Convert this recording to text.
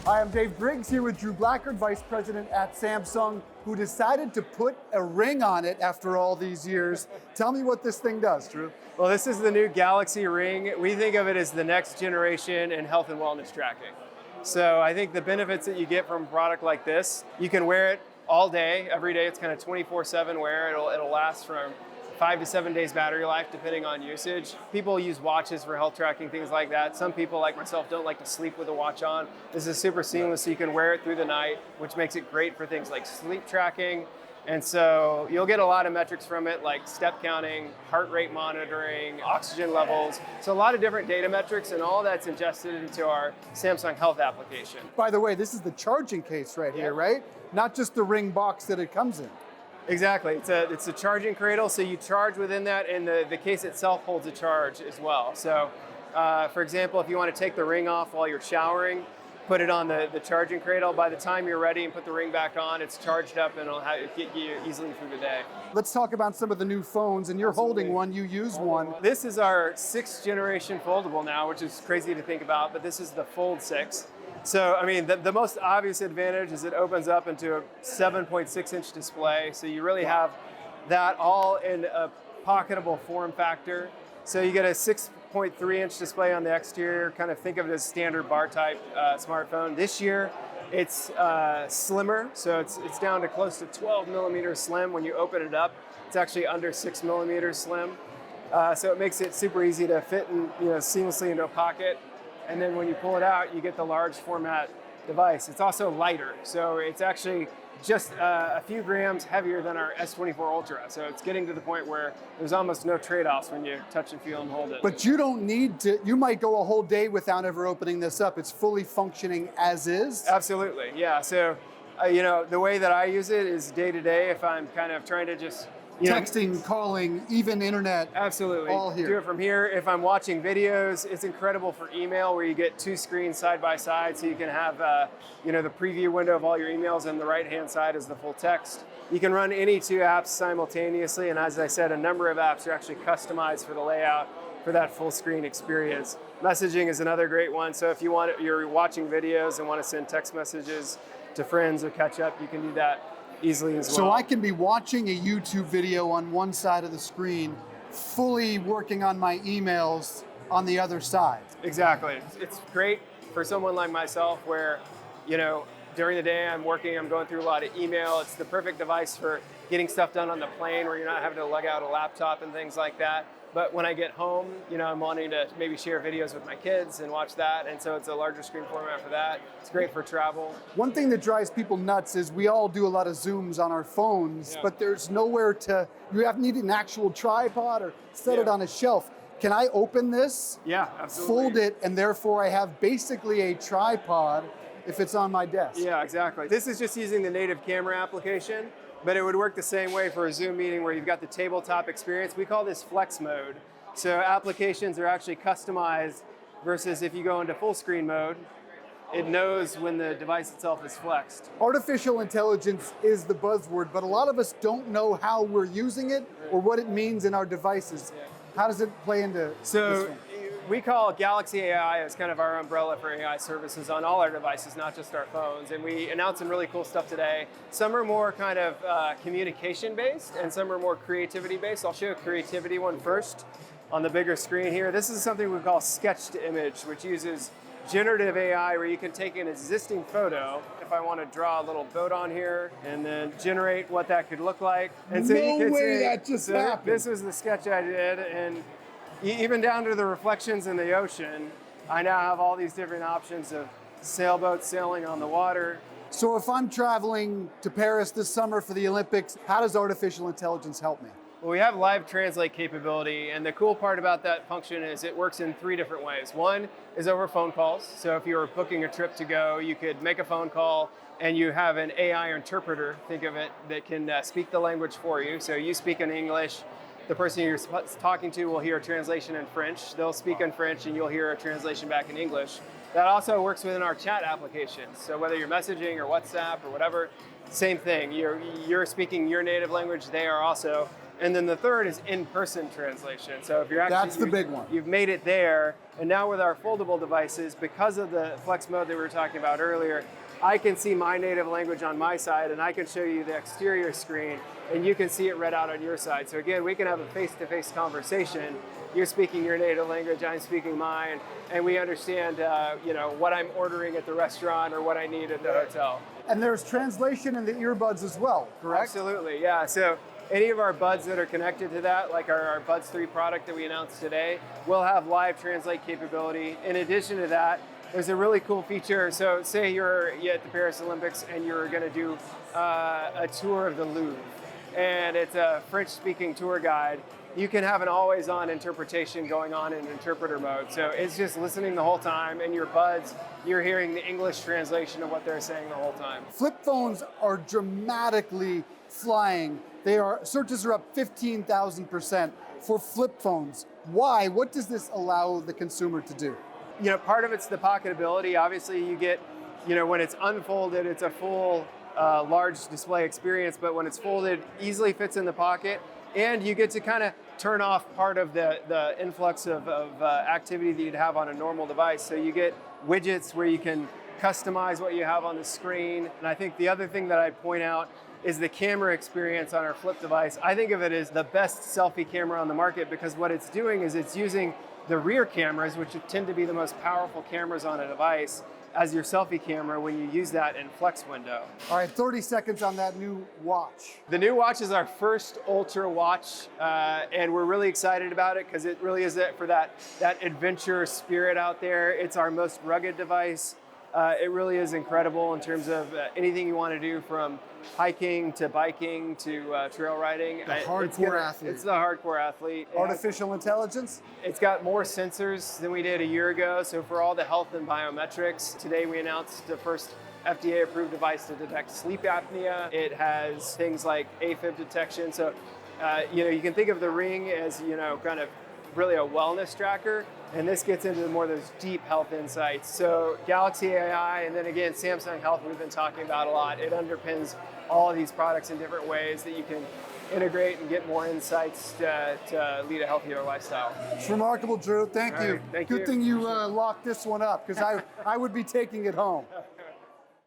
Hi, I'm Dave Briggs here with Drew Blackard, Vice President at Samsung, who decided to put a ring on it after all these years. Tell me what this thing does, Drew. Well, this is the new Galaxy Ring. We think of it as the next generation in health and wellness tracking. So I think the benefits that you get from a product like this, you can wear it all day, every day. It's kind of 24/7 wear. It'll last from 5 to 7 days battery life, depending on usage. People use watches for health tracking, things like that. Some people, like myself, don't like to sleep with a watch on. This is super seamless, so you can wear it through the night, which makes it great for things like sleep tracking. And so you'll get a lot of metrics from it, like step counting, heart rate monitoring, oxygen levels. So a lot of different data metrics, and all that's ingested into our Samsung Health application. By the way, this is the charging case right here, right? Not just the ring box that it comes in. Exactly. It's a charging cradle, so you charge within that, and the case itself holds a charge as well. So, for example, if you want to take the ring off while you're showering, put it on the charging cradle. By the time you're ready and put the ring back on, it's charged up and it'll get you easily through the day. Let's talk about some of the new phones, and you're holding one, you use one. This is our 6th generation foldable now, which is crazy to think about, but this is the Fold 6. So, I mean, the most obvious advantage is it opens up into a 7.6-inch display. So you really have that all in a pocketable form factor. So you get a 6.3-inch display on the exterior. Kind of think of it as standard bar type smartphone. This year, it's slimmer. So it's down to close to 12 millimeters slim. When you open it up, it's actually under 6 millimeters slim. So it makes it super easy to fit seamlessly into a pocket. And then when you pull it out, you get the large format device. It's also lighter, so it's actually just a few grams heavier than our S24 Ultra. So it's getting to the point where there's almost no trade-offs when you touch and feel and hold it. But you don't need to, you might go a whole day without ever opening this up. It's fully functioning as is? Absolutely, yeah. So, the way that I use it is day to day if I'm kind of trying to just texting, calling, even internet. Absolutely. All here. Do it from here. If I'm watching videos, it's incredible for email where you get 2 screens side by side, so you can have the preview window of all your emails, and the right-hand side is the full text. You can run any 2 apps simultaneously, and as I said, a number of apps are actually customized for the layout for that full screen experience. Messaging is another great one. So if you're watching videos and want to send text messages to friends or catch up, you can do that easily as well. So I can be watching a YouTube video on one side of the screen, fully working on my emails on the other side. Exactly. It's great for someone like myself where, during the day I'm working, I'm going through a lot of email. It's the perfect device for getting stuff done on the plane where you're not having to lug out a laptop and things like that. But when I get home, I'm wanting to maybe share videos with my kids and watch that. And so it's a larger screen format for that. It's great for travel. One thing that drives people nuts is we all do a lot of Zooms on our phones, but there's nowhere to, need an actual tripod or set it on a shelf. Can I open this? Yeah, absolutely. Fold it, and therefore I have basically a tripod if it's on my desk. Yeah, exactly. This is just using the native camera application, but it would work the same way for a Zoom meeting where you've got the tabletop experience. We call this flex mode. So applications are actually customized versus if you go into full screen mode, it knows when the device itself is flexed. Artificial intelligence is the buzzword, but a lot of us don't know how we're using it or what it means in our devices. How does it play into this one? We call Galaxy AI as kind of our umbrella for AI services on all our devices, not just our phones. And we announced some really cool stuff today. Some are more kind of communication-based, and some are more creativity-based. I'll show a creativity one first on the bigger screen here. This is something we call sketch to image, which uses generative AI where you can take an existing photo. If I want to draw a little boat on here and then generate what that could look like. And so no way that just happened. This was the sketch I did, and even down to the reflections in the ocean, I now have all these different options of sailboats sailing on the water. So if I'm traveling to Paris this summer for the Olympics, how does artificial intelligence help me? Well, we have live translate capability, and the cool part about that function is it works in 3 different ways. One is over phone calls. So if you were booking a trip to go, you could make a phone call and you have an AI interpreter, think of it, that can speak the language for you. So you speak in English, the person you're talking to will hear a translation in French. They'll speak in French and you'll hear a translation back in English. That also works within our chat applications. So whether you're messaging or WhatsApp or whatever, same thing. You're speaking your native language. They are also And then the third is in-person translation. So if you're actually, That's the big one. You've made it there. And now with our foldable devices, because of the flex mode that we were talking about earlier, I can see my native language on my side and I can show you the exterior screen and you can see it read out on your side. So again, we can have a face-to-face conversation. You're speaking your native language, I'm speaking mine, and we understand what I'm ordering at the restaurant or what I need at the hotel. And there's translation in the earbuds as well, correct? Absolutely, yeah. So any of our buds that are connected to that, like our Buds 3 product that we announced today, will have live translate capability. In addition to that, there's a really cool feature. So say you're at the Paris Olympics and you're gonna do a tour of the Louvre, and it's a French-speaking tour guide. You can have an always-on interpretation going on in interpreter mode. So it's just listening the whole time, and your buds, you're hearing the English translation of what they're saying the whole time. Flip phones are dramatically flying. Searches are up 15,000% for flip phones. Why? What does this allow the consumer to do? Part of it's the pocketability. Obviously, you get, when it's unfolded, it's a full large display experience, but when it's folded, easily fits in the pocket, and you get to kind of turn off part of the influx of activity that you'd have on a normal device. So you get widgets where you can customize what you have on the screen. And I think the other thing that I'd point out is the camera experience on our flip device. I think of it as the best selfie camera on the market because what it's doing is it's using the rear cameras, which tend to be the most powerful cameras on a device, as your selfie camera when you use that in flex window. All right, 30 seconds on that new watch. The new watch is our first Ultra watch, and we're really excited about it because it really is it for that adventure spirit out there. It's our most rugged device. It really is incredible in terms of anything you want to do, from hiking to biking to trail riding. The hardcore athlete. It's the hardcore athlete. Artificial intelligence? It's got more sensors than we did a year ago. So for all the health and biometrics, today we announced the first FDA-approved device to detect sleep apnea. It has things like AFib detection. So you can think of the Ring as kind of really a wellness tracker. And this gets into more of those deep health insights. So Galaxy AI, and then again, Samsung Health, we've been talking about a lot. It underpins all of these products in different ways that you can integrate and get more insights to lead a healthier lifestyle. It's remarkable, Drew. Thank you. Right, thank Good you. thing you locked this one up because I would be taking it home.